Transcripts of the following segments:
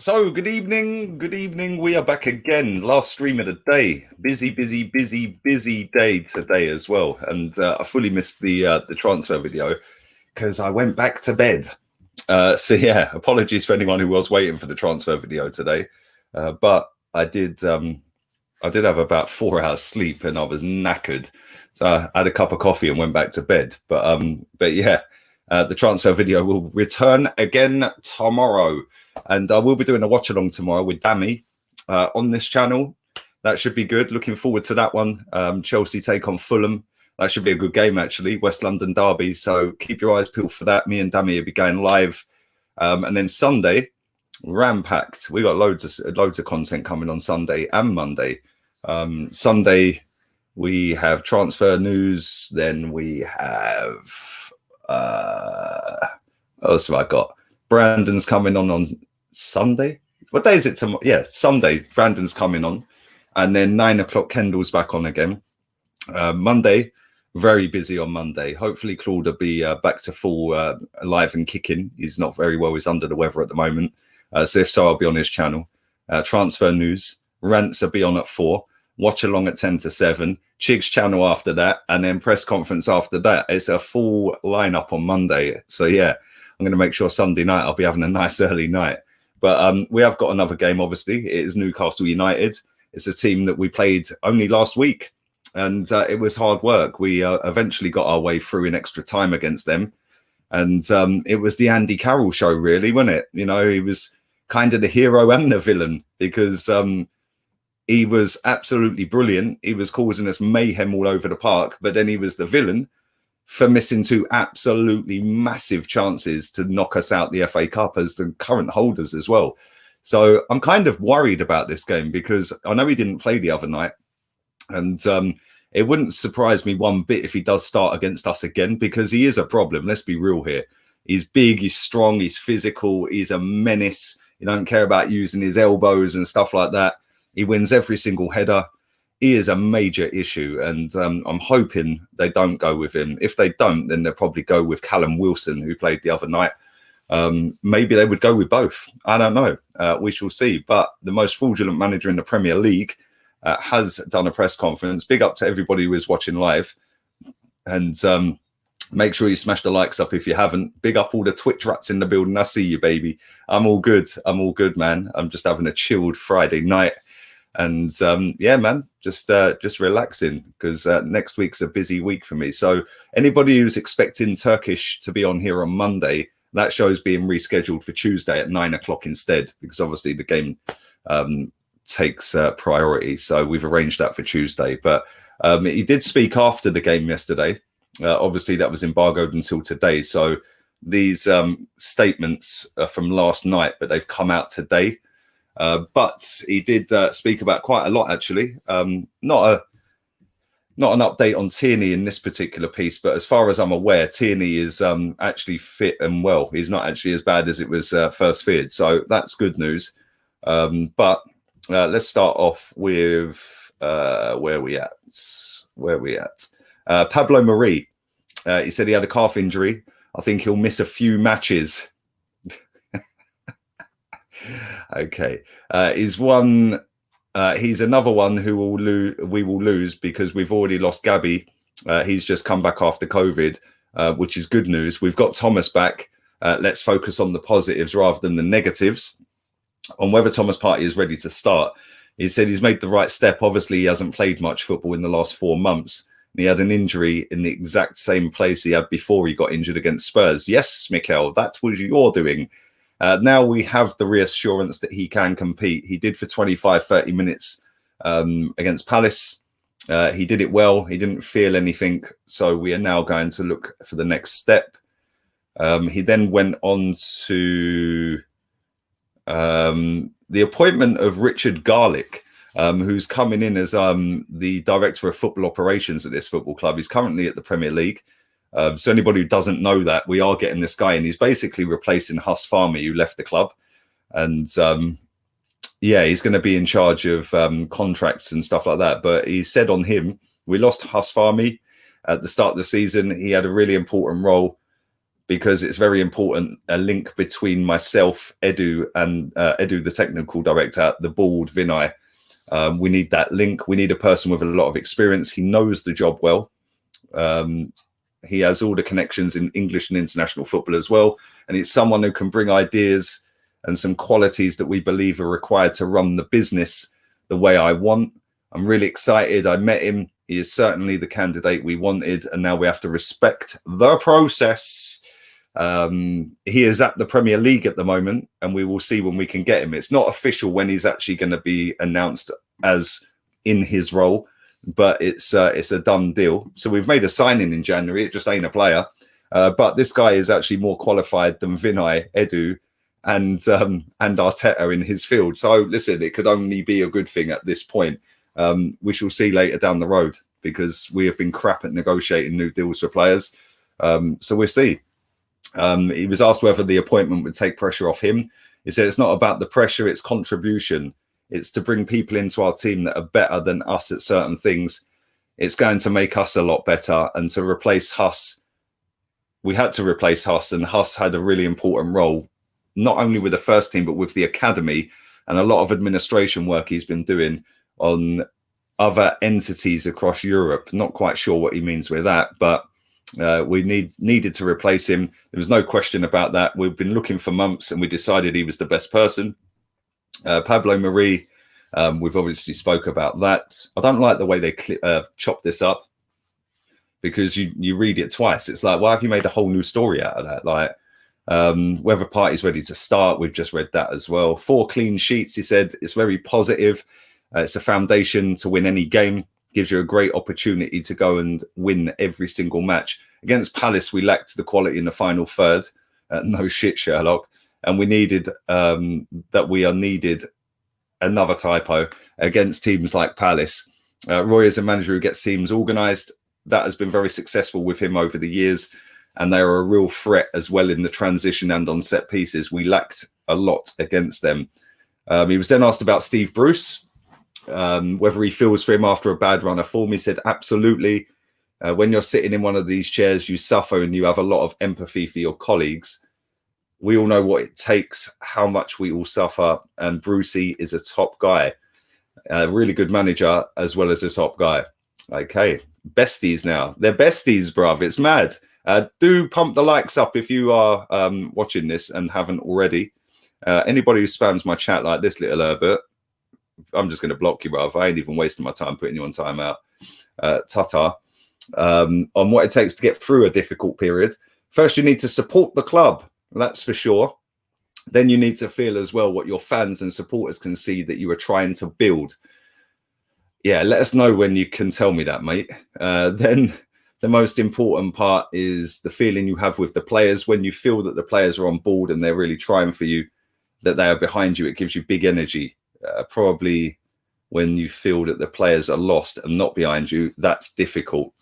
So, good evening. Good evening. We are back again. Last stream of the day. Busy, busy, busy, busy day today as well. And I fully missed the transfer video because I went back to bed. So yeah, apologies for anyone who was waiting for the transfer video today. But I did have about 4 hours sleep and I was knackered. So I had a cup of coffee and went back to bed. But yeah, the transfer video will return again tomorrow. And I will be doing a watch along tomorrow with Dammy on this channel. That should be good. Looking forward to that one. Chelsea take on Fulham. That should be a good game, actually. West London derby. So keep your eyes peeled for that. Me and Dammy will be going live. And then Sunday, ram-packed. We got loads of content coming on Sunday and Monday. Sunday, we have transfer news. Then we have what else have I got? Brandon's coming on Sunday. What day is it tomorrow? Yeah, Sunday. Brandon's coming on, and then 9 o'clock. Kendall's back on again. Monday, very busy on Monday. Hopefully, Claude will be back to full alive and kicking. He's not very well. He's under the weather at the moment. So if so, I'll be on his channel. Transfer news. Rants will be on at 4. Watch along at 10 to 7. Chig's channel after that, and then press conference after that. It's a full lineup on Monday. So yeah, I'm going to make sure Sunday night I'll be having a nice early night. But we have got another game, obviously. It is Newcastle United. It's a team that we played only last week, and it was hard work. We eventually got our way through in extra time against them. And it was the Andy Carroll show, really, wasn't it? You know, he was kind of the hero and the villain because he was absolutely brilliant. He was causing us mayhem all over the park, but then he was the villain for missing 2 absolutely massive chances to knock us out the FA Cup as the current holders as well. So I'm kind of worried about this game because I know he didn't play the other night, and it wouldn't surprise me one bit if he does start against us again because he is a problem. Let's be real here. He's big, he's strong, he's physical, he's a menace. He don't care about using his elbows and stuff like that. He wins every single header. He is a major issue, and I'm hoping they don't go with him. If they don't, then they'll probably go with Callum Wilson, who played the other night. Maybe they would go with both. I don't know. We shall see. But the most fraudulent manager in the Premier League has done a press conference. Big up to everybody who is watching live. And make sure you smash the likes up if you haven't. Big up all the Twitch rats in the building. I see you, baby. I'm all good. I'm all good, man. I'm just having a chilled Friday night. And yeah, man, just relaxing because next week's a busy week for me. So anybody who's expecting Turkish to be on here on Monday, that show's being rescheduled for Tuesday at 9 o'clock instead, because obviously the game takes priority. So we've arranged that for Tuesday. But he did speak after the game yesterday. Obviously, that was embargoed until today. So these statements are from last night, but they've come out today. But he did speak about quite a lot, actually. Not an update on Tierney in this particular piece, but as far as I'm aware, Tierney is actually fit and well. He's not actually as bad as it was first feared. So that's good news. But let's start off with where we at? Pablo Marie. He said he had a calf injury. I think he'll miss a few matches. Okay, he's another one who we will lose because we've already lost Gabby. He's just come back after COVID, which is good news. We've got Thomas back. Let's focus on the positives rather than the negatives. On whether Thomas Partey is ready to start, he said he's made the right step. Obviously, he hasn't played much football in the last 4 months. He had an injury in the exact same place he had before he got injured against Spurs. Yes, Mikel, that was your doing. Now we have the reassurance that he can compete. He did for 25, 30 minutes against Palace. He did it well. He didn't feel anything. So we are now going to look for the next step. He then went on to the appointment of Richard Garlick, who's coming in as the director of football operations at this football club. He's currently at the Premier League. So anybody who doesn't know that, we are getting this guy, and he's basically replacing Huss Farmy, who left the club. And yeah, he's going to be in charge of contracts and stuff like that. But he said on him, we lost Huss Farmy at the start of the season. He had a really important role. because it's very important, a link between myself, Edu, and Edu, the technical director, the board, Vinay. We need that link. We need a person with a lot of experience. He knows the job well. He has all the connections in English and international football as well. And it's someone who can bring ideas and some qualities that we believe are required to run the business the way I want. I'm really excited. I met him. He is certainly the candidate we wanted. And now we have to respect the process. He is at the Premier League at the moment, and we will see when we can get him. It's not official when he's actually going to be announced as in his role, but it's a done deal. So we've made a signing in January. It just ain't a player. But this guy is actually more qualified than Vinay, Edu, and Arteta in his field. So listen, it could only be a good thing at this point. We shall see later down the road, because we have been crap at negotiating new deals for players. So we'll see. He was asked whether the appointment would take pressure off him. He said it's not about the pressure, it's contribution. It's to bring people into our team that are better than us at certain things. It's going to make us a lot better. And to replace Huss, we had to replace Huss, and Huss had a really important role, not only with the first team, but with the academy, and a lot of administration work he's been doing on other entities across Europe. Not quite sure what he means with that, but we needed to replace him. There was no question about that. We've been looking for months, and we decided he was the best person. Pablo Marie, we've obviously spoke about that. I don't like the way they chop this up, because you read it twice. It's like, why have you made a whole new story out of that? Like, whether party's ready to start, we've just read that as well. 4 clean sheets, he said. It's very positive. It's a foundation to win any game. Gives you a great opportunity to go and win every single match. Against Palace, we lacked the quality in the final third. No shit, Sherlock. And we needed needed another typo against teams like Palace. Roy is a manager who gets teams organised. That has been very successful with him over the years, and they are a real threat as well in the transition and on set pieces. We lacked a lot against them. He was then asked about Steve Bruce, whether he feels for him after a bad run of form. He said, absolutely. When you're sitting in one of these chairs, you suffer and you have a lot of empathy for your colleagues. We all know what it takes, how much we all suffer, and Brucey is a top guy, a really good manager as well as a top guy. Okay, besties now. They're besties, bruv. It's mad. Do pump the likes up if you are watching this and haven't already. Anybody who spams my chat like this little Herbert, I'm just going to block you, bruv. I ain't even wasting my time putting you on timeout. Tata. On what it takes to get through a difficult period. First, you need to support the club. That's for sure. Then you need to feel as well what your fans and supporters can see that you are trying to build. Yeah, let us know when you can tell me that, mate. Then the most important part is the feeling you have with the players. When you feel that the players are on board and they're really trying for you, that they are behind you, it gives you big energy. Probably when you feel that the players are lost and not behind you, that's difficult.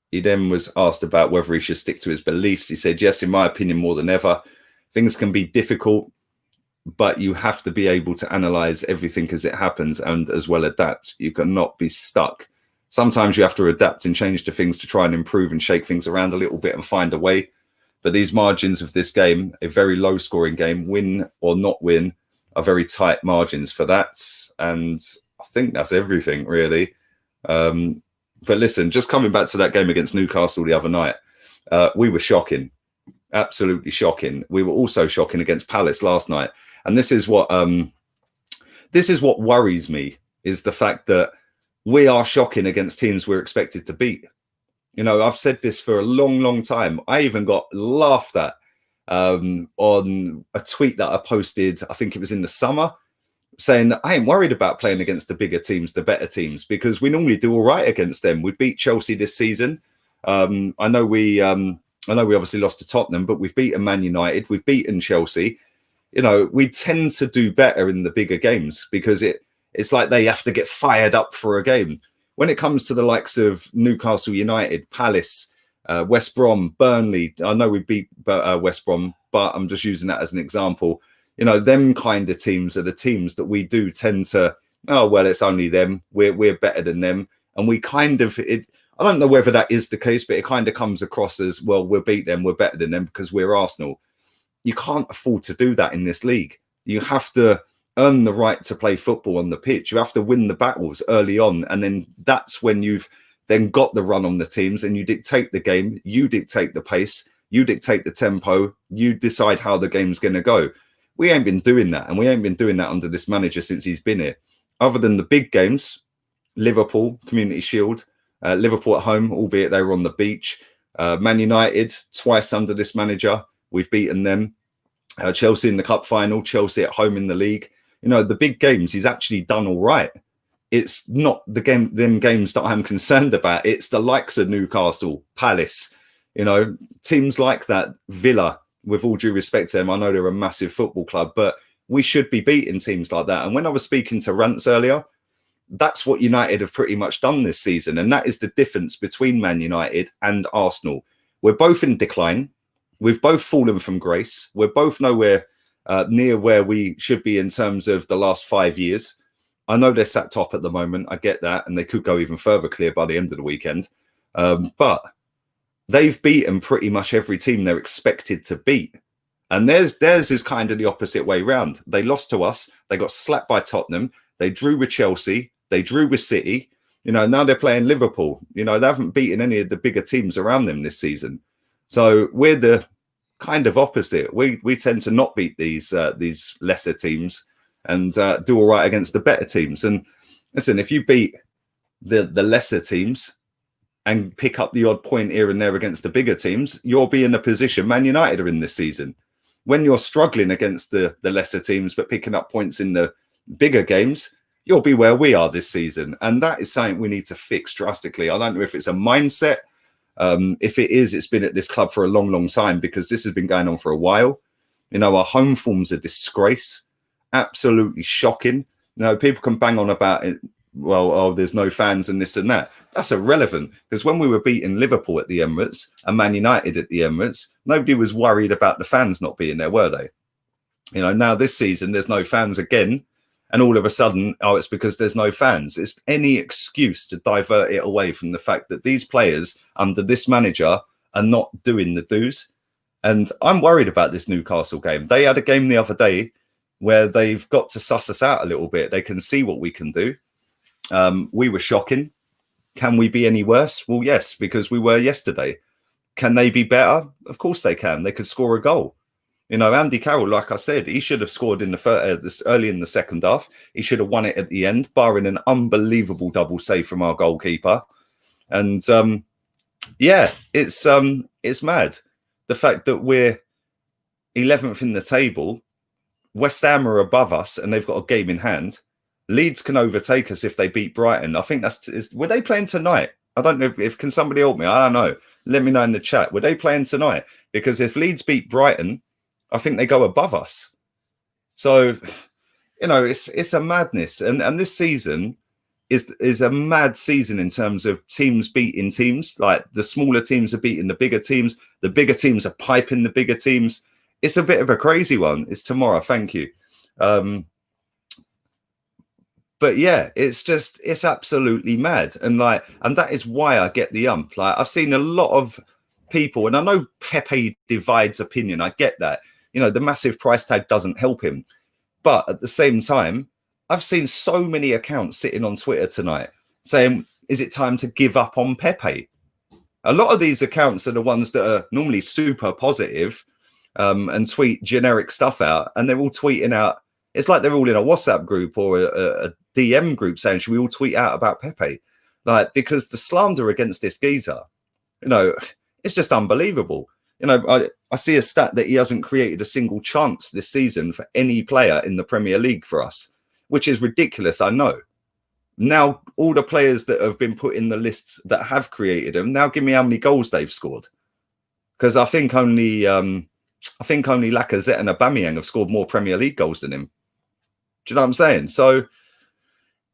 He then was asked about whether he should stick to his beliefs. He said, yes, in my opinion, more than ever. Things can be difficult, but you have to be able to analyze everything as it happens and as well adapt. You cannot be stuck. Sometimes you have to adapt and change the things to try and improve and shake things around a little bit and find a way. But these margins of this game, a very low scoring game, win or not win, are very tight margins for that. And I think that's everything, really. But listen, just coming back to that game against Newcastle the other night, we were shocking, absolutely shocking. We were also shocking against Palace last night. And this is what worries me, is the fact that we are shocking against teams we're expected to beat. You know, I've said this for a long, long time. I even got laughed at on a tweet that I posted, I think it was in the summer, saying I ain't worried about playing against the bigger teams, the better teams, because we normally do all right against them. We beat Chelsea this season. I know we obviously lost to Tottenham, but we've beaten Man United, we've beaten Chelsea. You know, we tend to do better in the bigger games because it's like they have to get fired up for a game. When it comes to the likes of Newcastle United, Palace, West Brom, Burnley, I know we beat West Brom, but I'm just using that as an example. You know, them kind of teams are the teams that we do tend to, oh, well, it's only them. We're better than them. And we kind of, I don't know whether that is the case, but it kind of comes across as, well, we'll beat them, we're better than them because we're Arsenal. You can't afford to do that in this league. You have to earn the right to play football on the pitch. You have to win the battles early on, and then that's when you've then got the run on the teams and you dictate the game, you dictate the pace, you dictate the tempo, you decide how the game's going to go. We ain't been doing that, and we ain't been doing that under this manager since he's been here. Other than the big games, Liverpool, Community Shield, Liverpool at home, albeit they were on the beach. Man United, twice under this manager, we've beaten them. Chelsea in the cup final, Chelsea at home in the league. You know, the big games, he's actually done all right. It's not them games that I'm concerned about. It's the likes of Newcastle, Palace, you know, teams like that, Villa, with all due respect to them. I know they're a massive football club, but we should be beating teams like that. And when I was speaking to Rance earlier, that's what United have pretty much done this season. And that is the difference between Man United and Arsenal. We're both in decline. We've both fallen from grace. We're both nowhere near where we should be in terms of the last 5 years. I know they're sat top at the moment. I get that. And they could go even further clear by the end of the weekend. But they've beaten pretty much every team they're expected to beat. And theirs is kind of the opposite way round. They lost to us. They got slapped by Tottenham. They drew with Chelsea. They drew with City. You know, now they're playing Liverpool. You know, they haven't beaten any of the bigger teams around them this season. So we're the kind of opposite. We tend to not beat these lesser teams and do all right against the better teams. And listen, if you beat the lesser teams and pick up the odd point here and there against the bigger teams, you'll be in a position Man United are in this season. When you're struggling against the lesser teams but picking up points in the bigger games, you'll be where we are this season. And that is something we need to fix drastically. I don't know if it's a mindset. If it is, it's been at this club for a long, long time, because this has been going on for a while. You know, our home form's a disgrace. Absolutely shocking. You know, people can bang on about it. Well, oh, there's no fans and this and that. That's irrelevant, because when we were beating Liverpool at the Emirates and Man United at the Emirates, nobody was worried about the fans not being there, were they? You know, now this season, there's no fans again. And all of a sudden, oh, it's because there's no fans. It's any excuse to divert it away from the fact that these players under this manager are not doing the do's. And I'm worried about this Newcastle game. They had a game the other day where they've got to suss us out a little bit. They can see what we can do. We were shocking. Can we be any worse? Well, yes, because we were yesterday. Can they be better? Of course they can. They could score a goal. You know, Andy Carroll, like I said, he should have scored in the early in the second half. He should have won it at the end, barring an unbelievable double save from our goalkeeper. And yeah, it's mad. The fact that we're 11th in the table, West Ham are above us, and they've got a game in hand. Leeds can overtake us if they beat Brighton. I think were they playing tonight? I don't know if can somebody help me? I don't know. Let me know in the chat. Were they playing tonight? Because if Leeds beat Brighton, I think they go above us. So, you know, it's a madness. And this season is a mad season in terms of teams beating teams. Like, the smaller teams are beating the bigger teams. The bigger teams are piping the bigger teams. It's a bit of a crazy one. It's tomorrow. Thank you. But yeah, it's absolutely mad. And that is why I get the ump. Like, I've seen a lot of people, and I know Pepe divides opinion. I get that. You know, the massive price tag doesn't help him. But at the same time, I've seen so many accounts sitting on Twitter tonight saying, is it time to give up on Pepe? A lot of these accounts are the ones that are normally super positive and tweet generic stuff out. And they're all tweeting out. It's like they're all in a WhatsApp group or a DM group saying, should we all tweet out about Pepe? Like, because the slander against this geezer, you know, it's just unbelievable. You know, I see a stat that he hasn't created a single chance this season for any player in the Premier League for us, which is ridiculous, I know. Now, all the players that have been put in the lists that have created them, now give me how many goals they've scored. Because I think only Lacazette and Aubameyang have scored more Premier League goals than him. Do you know what I'm saying? So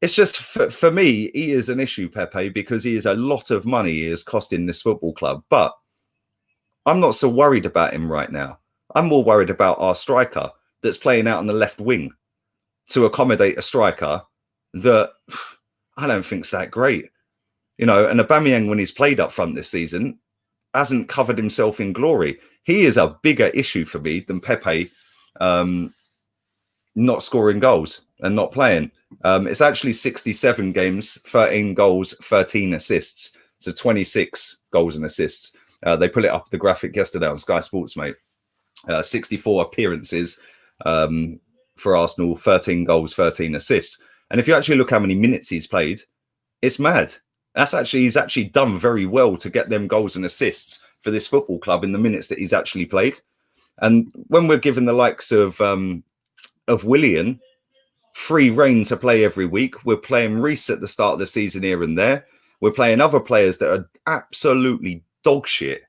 it's just, for me, he is an issue, Pepe, because he is a lot of money he is costing this football club. But I'm not so worried about him right now. I'm more worried about our striker that's playing out on the left wing to accommodate a striker that I don't think's that great. And Aubameyang, when he's played up front this season, hasn't covered himself in glory. He is a bigger issue for me than Pepe not scoring goals and not playing. It's actually 67 games, 13 goals, 13 assists. So 26 goals and assists. They put it up the graphic yesterday on Sky Sports, mate. 64 appearances for Arsenal, 13 goals, 13 assists. And if you actually look how many minutes he's played, it's mad. He's actually done very well to get them goals and assists for this football club in the minutes that he's actually played. And when we're given the likes of Willian free reign to play every week, we're playing Reece at the start of the season here and there. We're playing other players that are absolutely dog shit.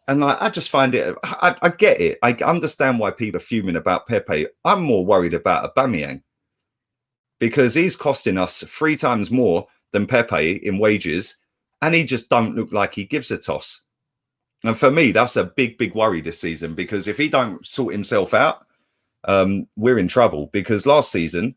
And I just find it, I get it. I understand why people are fuming about Pepe. I'm more worried about Aubameyang because he's costing us 3 times more than Pepe in wages, and he just don't look like he gives a toss. And for me, that's a big, big worry this season, because if he don't sort himself out, we're in trouble. Because last season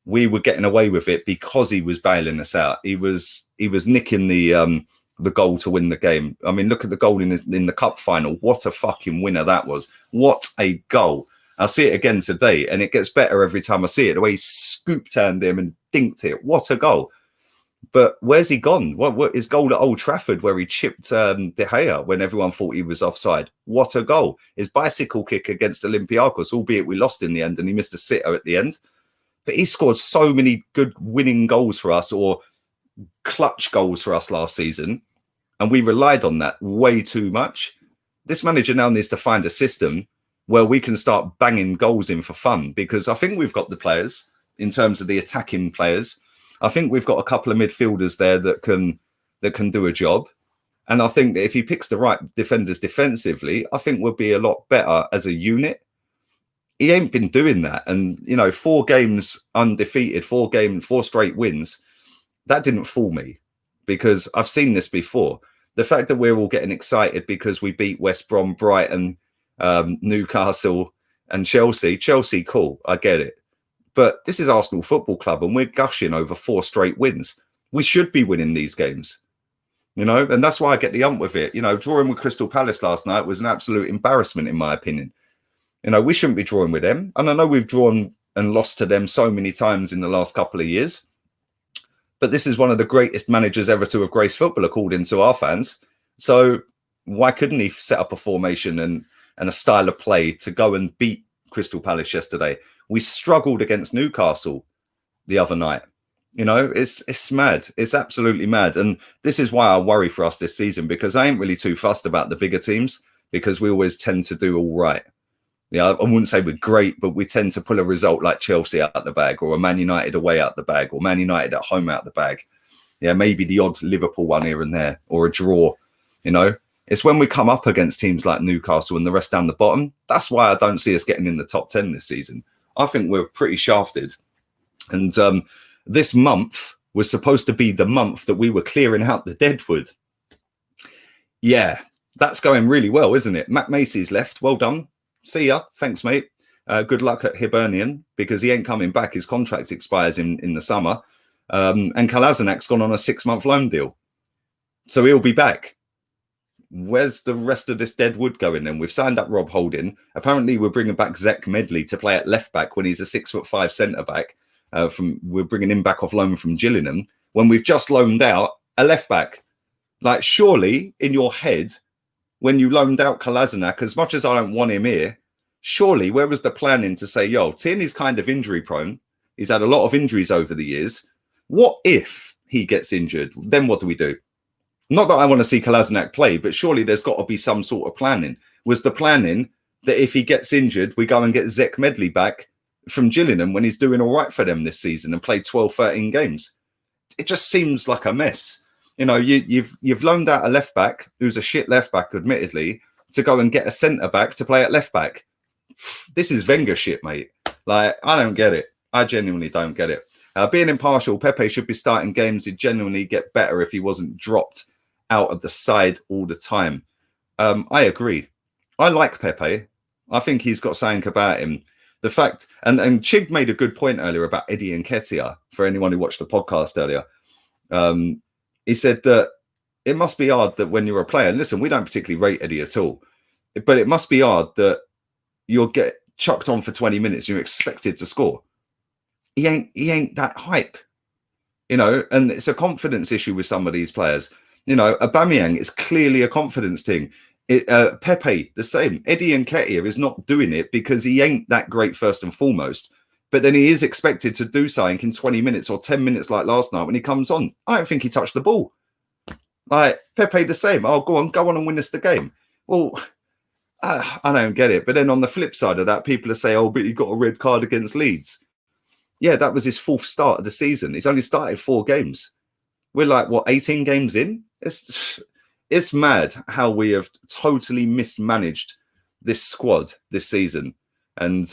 we were getting away with it because he was bailing us out. He was nicking the goal to win the game. I mean, look at the goal in the cup final. What a fucking winner that was. What a goal. I'll see it again today, and it gets better every time I see it. The way he scoop-turned him and dinked it. What a goal. But where's he gone? What his goal at Old Trafford where he chipped De Gea when everyone thought he was offside? What a goal. His bicycle kick against Olympiacos, albeit we lost in the end and he missed a sitter at the end. But he scored so many good winning goals for us, or clutch goals for us last season, and we relied on that way too much. This manager now needs to find a system where we can start banging goals in for fun, because I think we've got the players in terms of the attacking players. I think we've got a couple of midfielders there that can do a job. And I think that if he picks the right defenders defensively, I think we'll be a lot better as a unit. He ain't been doing that. And, 4 games undefeated, 4 straight wins, that didn't fool me, because I've seen this before. The fact that we're all getting excited because we beat West Brom, Brighton, Newcastle and Chelsea. Chelsea, cool, I get it. But this is Arsenal Football Club, and we're gushing over 4 straight wins. We should be winning these games, and that's why I get the ump with it. Drawing with Crystal Palace last night was an absolute embarrassment, in my opinion. We shouldn't be drawing with them. And I know we've drawn and lost to them so many times in the last couple of years. But this is one of the greatest managers ever to have graced football, according to our fans. So why couldn't he set up a formation and a style of play to go and beat Crystal Palace yesterday? We struggled against Newcastle the other night. It's mad. It's absolutely mad. And this is why I worry for us this season, because I ain't really too fussed about the bigger teams, because we always tend to do all right. I wouldn't say we're great, but we tend to pull a result like Chelsea out the bag, or a Man United away out the bag, or Man United at home out the bag. Maybe the odd Liverpool one here and there, or a draw. It's when we come up against teams like Newcastle and the rest down the bottom. That's why I don't see us getting in the top 10 this season. I think we're pretty shafted. And this month was supposed to be the month that we were clearing out the deadwood. Yeah, that's going really well, isn't it? Matt Macy's left. Well done. See ya. Thanks, mate. Good luck at Hibernian, because he ain't coming back. His contract expires in the summer. And Kalasanak's gone on a 6-month loan deal. So he'll be back. Where's the rest of this deadwood going then? We've signed up Rob Holding. Apparently, we're bringing back Zach Medley to play at left back when he's a 6'5" centre back. We're bringing him back off loan from Gillingham when we've just loaned out a left back. Like, surely in your head, when you loaned out Kolasinac, as much as I don't want him here, surely where was the planning to say, Tierney's kind of injury prone. He's had a lot of injuries over the years. What if he gets injured? Then what do we do? Not that I want to see Kolasinac play, but surely there's got to be some sort of planning. Was the planning that if he gets injured, we go and get Zach Medley back from Gillingham when he's doing all right for them this season and played 12, 13 games? It just seems like a mess. You've loaned out a left back who's a shit left back, admittedly, to go and get a centre back to play at left back. This is Wenger shit, mate. Like, I don't get it. I genuinely don't get it. Being impartial, Pepe should be starting games. He'd genuinely get better if he wasn't dropped out of the side all the time. I agree. I like Pepe. I think he's got something about him. The fact, and Chig made a good point earlier about Eddie Nketiah, for anyone who watched the podcast earlier. He said that it must be hard that when you're a player, and listen, we don't particularly rate Eddie at all, but it must be hard that you'll get chucked on for 20 minutes. You're expected to score. He ain't that hype, you know, and it's a confidence issue with some of these players. You know, Aubameyang is clearly a confidence thing. Pepe, the same. Eddie Nketiah is not doing it because he ain't that great first and foremost. But then he is expected to do something in 20 minutes or 10 minutes like last night when he comes on. I don't think he touched the ball. Like, Pepe the same. Oh, go on and win us the game. Well, I don't get it. But then on the flip side of that, people are saying, oh, but he got a red card against Leeds. Yeah, that was his 4th start of the season. He's only started 4 games. We're like, what, 18 games in? It's mad how we have totally mismanaged this squad this season. And,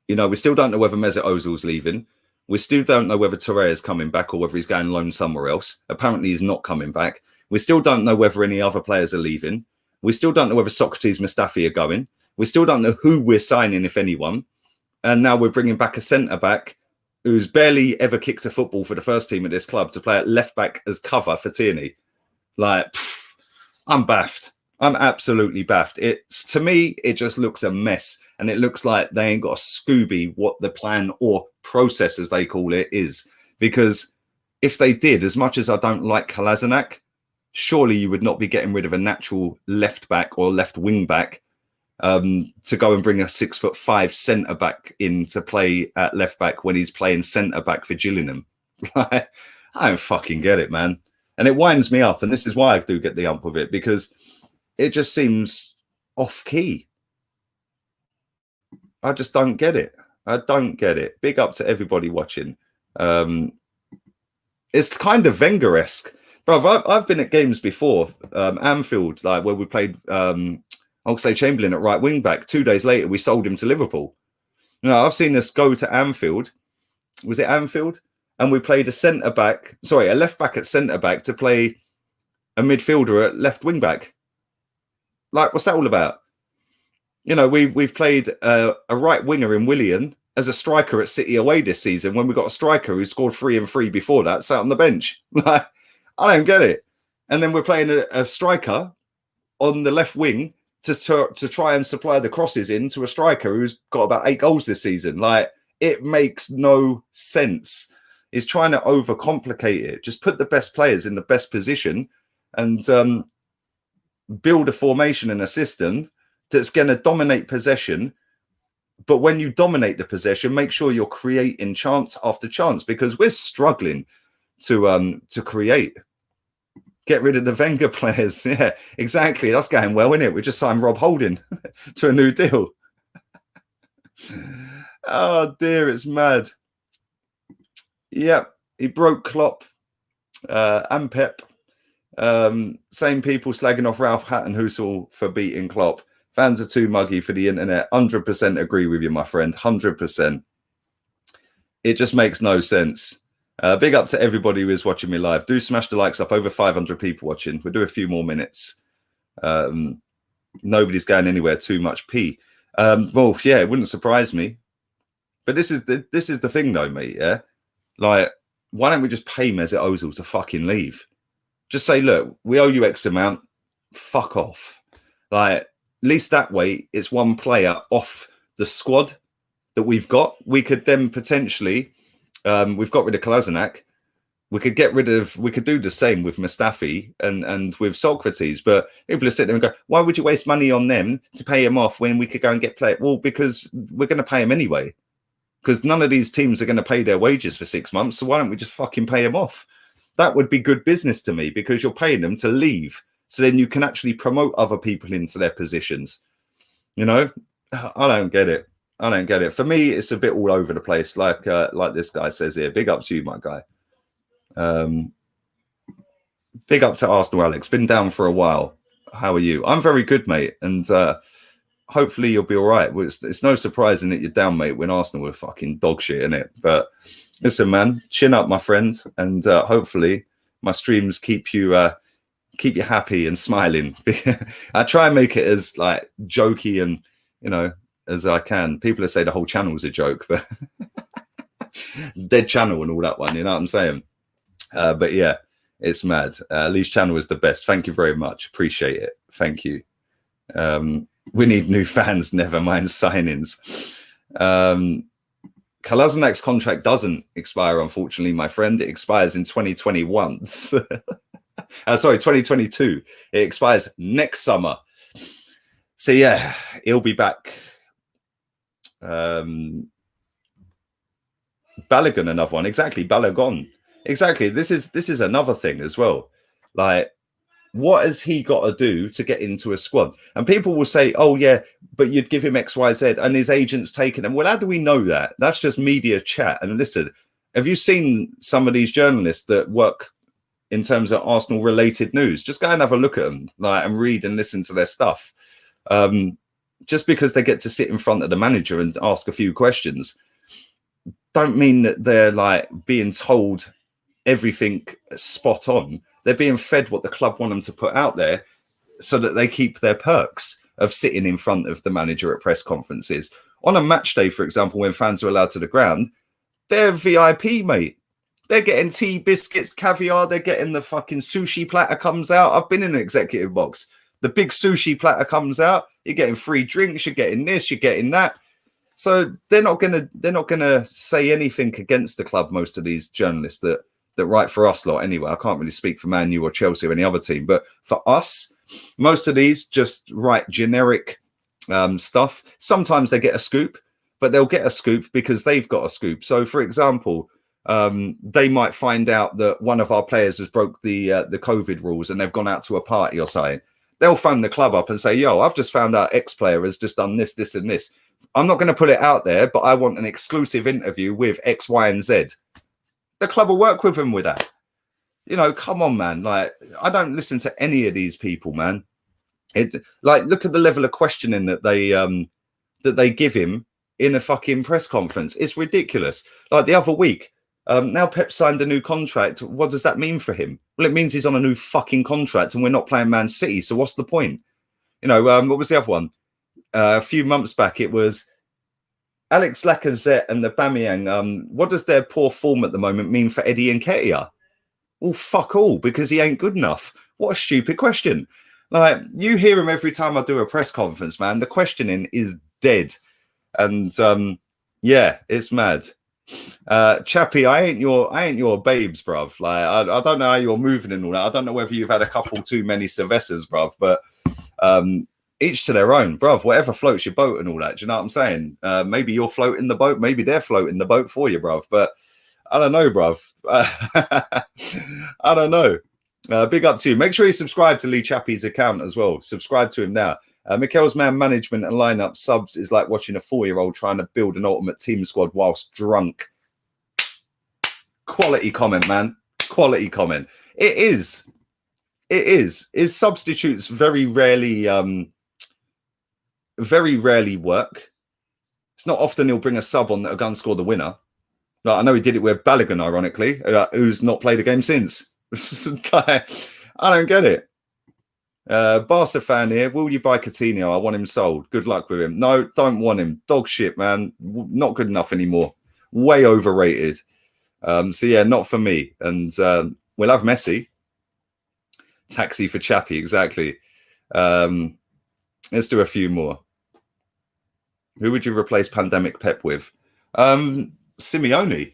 you know, we still don't know whether Mesut Ozil's leaving. We still don't know whether Torreira is coming back or whether he's going loan somewhere else. Apparently, he's not coming back. We still don't know whether any other players are leaving. We still don't know whether Socrates, Mustafi are going. We still don't know who we're signing, if anyone. And now we're bringing back a centre-back who's barely ever kicked a football for the first team at this club to play at left-back as cover for Tierney. Like, I'm baffed. I'm absolutely baffed. To me, it just looks a mess. And it looks like they ain't got a Scooby what the plan or process, as they call it, is. Because if they did, as much as I don't like Kolasinac, surely you would not be getting rid of a natural left back or left wing back to go and bring a 6'5" centre back in to play at left back when he's playing centre back for Gillingham. I don't fucking get it, man. And it winds me up. And this is why I do get the ump of it, because it just seems off key. I just don't get it. I don't get it. Big up to everybody watching. It's kind of Wenger-esque. Bro, I've been at games before, Anfield, like where we played Oxlade-Chamberlain at right wing back. 2 days later, we sold him to Liverpool. You know, I've seen us go to Anfield. Was it Anfield? And we played a left back at centre back to play a midfielder at left wing back. Like, what's that all about? You know, we've played a right winger in Willian as a striker at City away this season when we got a striker who scored 3 and 3 before that, sat on the bench. Like, I don't get it. And then we're playing a striker on the left wing to try and supply the crosses in to a striker who's got about 8 goals this season. Like, it makes no sense. He's trying to overcomplicate it. Just put the best players in the best position and build a formation and a system that's going to dominate possession. But when you dominate the possession, make sure you're creating chance after chance, because we're struggling to create. Get rid of the Wenger players. Yeah, exactly. That's going well, isn't it? We just signed Rob Holding to a new deal. Oh, dear, it's mad. Yeah, he broke Klopp and Pep. Same people slagging off Ralph Hasenhüttl for beating Klopp. Fans are too muggy for the internet. 100% agree with you, my friend. 100%. It just makes no sense. Big up to everybody who is watching me live. Do smash the likes up. Over 500 people watching. We'll do a few more minutes. Nobody's going anywhere too much. Well, yeah, it wouldn't surprise me. But this is the thing, though, mate. Yeah, like, why don't we just pay Mesut Ozil to fucking leave? Just say, look, we owe you X amount. Fuck off. Like, at least that way, it's one player off the squad that we've got. We could then potentially, we've got rid of Kolasinac. We could do the same with Mustafi and with Socrates. But people are sitting there and go, why would you waste money on them to pay him off when we could go and get players? Well, because we're going to pay him anyway. Because none of these teams are going to pay their wages for 6 months. So why don't we just fucking pay him off? That would be good business to me, because you're paying them to leave. So then you can actually promote other people into their positions. You know, I don't get it. I don't get it. For me, it's a bit all over the place. Like this guy says here, big up to you, my guy. Big up to Arsenal, Alex. Been down for a while. How are you? I'm very good, mate. And hopefully you'll be all right. It's no surprising that you're down, mate, when Arsenal were fucking dog shit, innit? But listen, man, chin up, my friend. And hopefully my streams keep you happy and smiling. I try and make it as like jokey and, you know, as I can. People say the whole channel's a joke, but dead channel and all that one, you know what I'm saying? But yeah, It's mad. Lee's channel is the best. Thank you very much. Appreciate it. Thank you. We need new fans, never mind signings. Kolazinak's contract doesn't expire, unfortunately, my friend. It expires in 2021. Sorry, 2022. It expires next summer. So yeah, he'll be back. Balogun, another one. Exactly, Balogun. Exactly. This is another thing as well. Like, what has he got to do to get into a squad? And people will say, oh yeah, but you'd give him XYZ and his agent's taken him. Well, how do we know that? That's just media chat. And listen, have you seen some of these journalists that work in terms of Arsenal related news? Just go and have a look at them, like, and read and listen to their stuff. Just because they get to sit in front of the manager and ask a few questions don't mean that they're like being told everything spot on. They're being fed what the club want them to put out there so that they keep their perks of sitting in front of the manager at press conferences. On a match day, for example, when fans are allowed to the ground, they're VIP, mate. They're getting tea, biscuits, caviar. They're getting the fucking sushi platter comes out. I've been in an executive box. The big sushi platter comes out. You're getting free drinks. You're getting this. You're getting that. So they're not gonna say anything against the club. Most of these journalists that write for us lot anyway. I can't really speak for Man U or Chelsea or any other team, but for us, most of these just write generic stuff. Sometimes they get a scoop, but they'll get a scoop because they've got a scoop. So, for example, they might find out that one of our players has broke the COVID rules and they've gone out to a party or something. They'll phone the club up and say, yo, I've just found out X player has just done this, this, and this. I'm not going to put it out there, but I want an exclusive interview with X, Y, and Z. The club will work with them with that. You know, come on, man. Like, I don't listen to any of these people, man. Like, look at the level of questioning that they give him in a fucking press conference. It's ridiculous. Like the other week, now Pep signed a new contract. What does that mean for him? Well, it means he's on a new fucking contract and we're not playing Man City. So what's the point? You know, what was the other one? A few months back, it was Alex Lacazette and the Aubameyang. What does their poor form at the moment mean for Eddie Nketiah? Well, fuck all, because he ain't good enough. What a stupid question. Like, you hear him every time I do a press conference, man. The questioning is dead. And yeah, it's mad. Chappie, I ain't your babes, bruv. Like, I don't know how you're moving and all that. I don't know whether you've had a couple too many Sylvesters, bruv, but each to their own, bruv. Whatever floats your boat and all that. Do you know what I'm saying? Maybe you're floating the boat, maybe they're floating the boat for you, bruv. But I don't know, bruv. I don't know. Big up to you. Make sure you subscribe to Lee Chappie's account as well. Subscribe to him now. Mikel's man management and lineup subs is like watching a 4-year-old trying to build an ultimate team squad whilst drunk. Quality comment, man. Quality comment. It is. It is. His substitutes very rarely work. It's not often he'll bring a sub on that'll go and score the winner. Like, I know he did it with Balogun, ironically, who's not played a game since. I don't get it. Barca fan here. Will you buy Coutinho? I want him sold. Good luck with him. No, don't want him. Dog shit, man. Not good enough anymore. Way overrated. So yeah, not for me. And we'll have Messi. Taxi for Chappie, exactly. Let's do a few more. Who would you replace Pandemic Pep with? Simeone.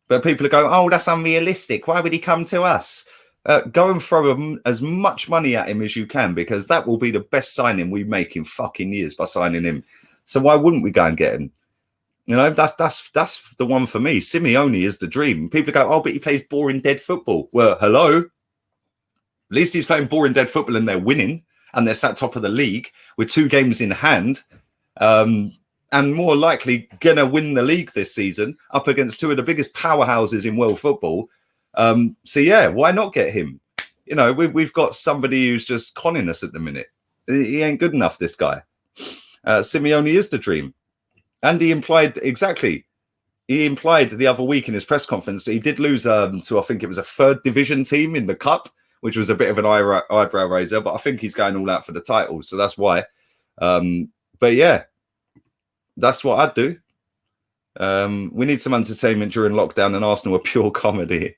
But people are going, oh, that's unrealistic. Why would he come to us? Go and throw as much money at him as you can, because that will be the best signing we make in fucking years by signing him. So why wouldn't we go and get him? You know, that's the one for me. Simeone is the dream. People go, oh, but he plays boring dead football. Well, hello. At least he's playing boring dead football and they're winning and they're sat top of the league with 2 games in hand. And more likely going to win the league this season up against 2 of the biggest powerhouses in world football. So, yeah, why not get him? You know, we've got somebody who's just conning us at the minute. He ain't good enough, this guy. Simeone is the dream. And he implied, exactly, he implied the other week in his press conference that he did lose to, I think it was a 3rd division team in the cup, which was a bit of an eyebrow raiser, but I think he's going all out for the title. So that's why. But yeah, that's what I'd do. We need some entertainment during lockdown, and Arsenal are pure comedy.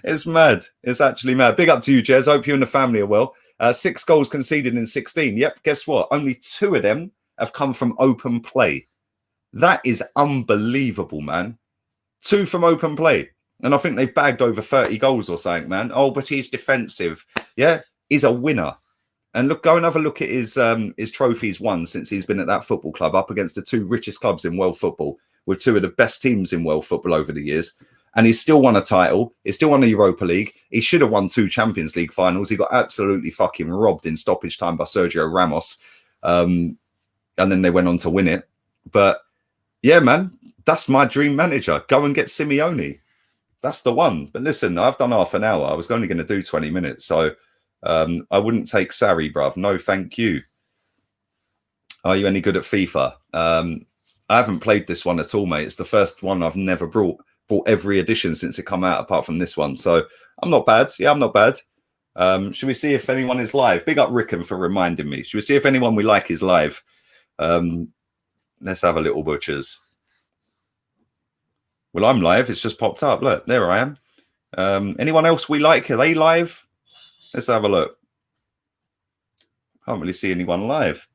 It's mad. It's actually mad. Big up to you, Jez. Hope you and the family are well. 6 goals conceded in 16. Yep, guess what? Only 2 of them have come from open play. That is unbelievable, man. 2 from open play. And I think they've bagged over 30 goals or something, man. Oh, but he's defensive. Yeah, he's a winner. And look, go and have a look at his trophies won since he's been at that football club, up against the 2 richest clubs in world football, with 2 of the best teams in world football over the years. And he's still won a title. He's still won the Europa League. He should have won 2 Champions League finals. He got absolutely fucking robbed in stoppage time by Sergio Ramos. And then they went on to win it. But yeah, man, that's my dream manager. Go and get Simeone. That's the one. But listen, I've done half an hour. I was only going to do 20 minutes. So I wouldn't take Sarri, bruv. No, thank you. Are you any good at FIFA? I haven't played this one at all, mate. It's the first one I've never brought every edition since it come out, apart from this one. So I'm not bad. Yeah, I'm not bad. Should we see if anyone is live? Big up Rickon for reminding me. Should we see if anyone we like is live? Let's have a little butchers. Well, I'm live. It's just popped up. Look, there I am. Anyone else we like? Are they live? Let's have a look. Can't really see anyone live.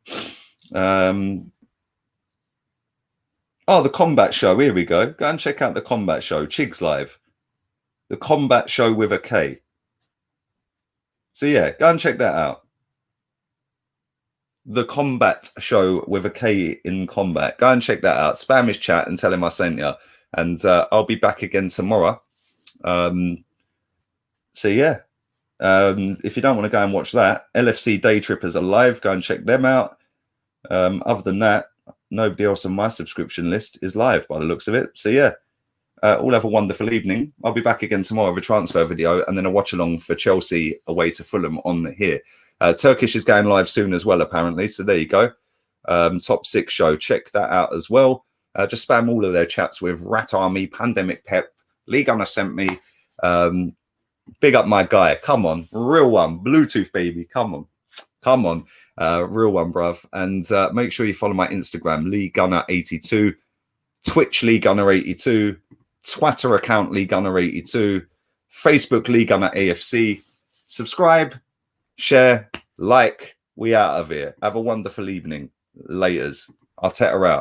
Oh, the Combat Show. Here we go. Go and check out the Combat Show. Chig's live. The Combat Show with a K. So yeah, go and check that out. The Combat Show with a K in combat. Go and check that out. Spam his chat and tell him I sent you. And I'll be back again tomorrow. So yeah. If you don't want to go and watch that, LFC Day Trippers are live. Go and check them out. Other than that, nobody else on my subscription list is live by the looks of it. So yeah, all have a wonderful evening. I'll be back again tomorrow with a transfer video and then a watch along for Chelsea away to Fulham on here. Turkish is going live soon as well, apparently. So there you go. Top 6 show. Check that out as well. Just spam all of their chats with Rat Army, Pandemic Pep, Lee Gunner sent me. Big up my guy. Come on. Real one. Bluetooth, baby. Come on. Come on. Real one, bruv. And make sure you follow my Instagram, Lee Gunner 82, Twitch Lee Gunner 82, Twitter account Lee Gunner 82, Facebook Lee Gunner AFC. Subscribe, share, like. We out of here. Have a wonderful evening. Laters. Arteta out.